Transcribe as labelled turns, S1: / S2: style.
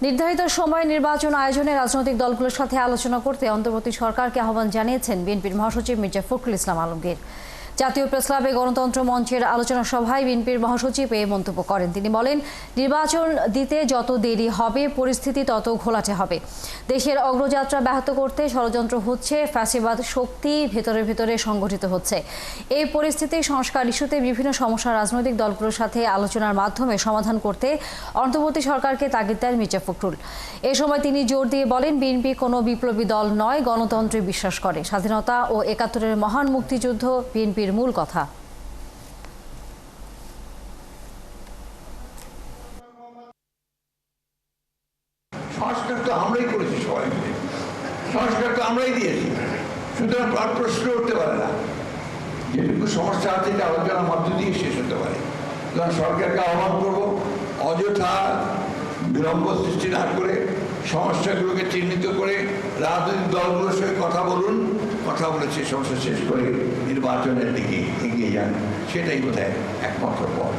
S1: নির্ধারিত সময়ে নির্বাচন আয়োজনে রাজনৈতিক দলগুলোর সাথে আলোচনা করতে অন্তর্বর্তী সরকারকে আহ্বান জানিয়েছেন বিএনপির মহাসচিব মির্জা ফখরুল ইসলাম আলমগীর। জাতীয় প্রেসক্লাবে গণতন্ত্র মঞ্চের আলোচনা সভায় বিএনপির মহাসচিব এই মন্তব্য করেন। তিনি বলেন, নির্বাচন দিতে যত দেরি হবে পরিস্থিতি তত ঘোলাটে হবে। দেশের অগ্রযাত্রা ব্যাহত করতে ষড়যন্ত্র হচ্ছে, ফ্যাসিবাদ শক্তি ভেতরে ভেতরে সংগঠিত হচ্ছে। এই পরিস্থিতি সংস্কার ইস্যুতে বিভিন্ন সমস্যা রাজনৈতিক দলগুলোর সাথে আলোচনার মাধ্যমে সমাধান করতে অন্তর্বর্তী সরকারকে তাগিদ দেন মির্জা ফখরুল। এ সময় তিনি জোর দিয়ে বলেন, বিএনপি কোনো বিপ্লবী দল নয়, গণতন্ত্রে বিশ্বাস করে। স্বাধীনতা ও ৭১-এর মহান মুক্তিযুদ্ধ বিএনপির মূল কথা।
S2: সংস্কার তো আমরাই করেছি, সবাই মিলে সংস্কার তো আমরাই দিয়েছি, সুতরাং প্রশ্ন উঠতে পারে না। যেটুকু সমস্যা আছে এটা আলোচনার মধ্য দিয়ে শেষ হতে পারে। সুতরাং সরকারকে আহ্বান করবো, অযথা বিলম্ব সৃষ্টি না করে সমস্যাগুলোকে চিহ্নিত করে রাজনৈতিক দলগুলোর সঙ্গে কথা বলুন, কথা বলে সেই সমস্যা শেষ করে নির্বাচনের দিকে এগিয়ে যান। সেটাই বোধহয় একমাত্র পথ।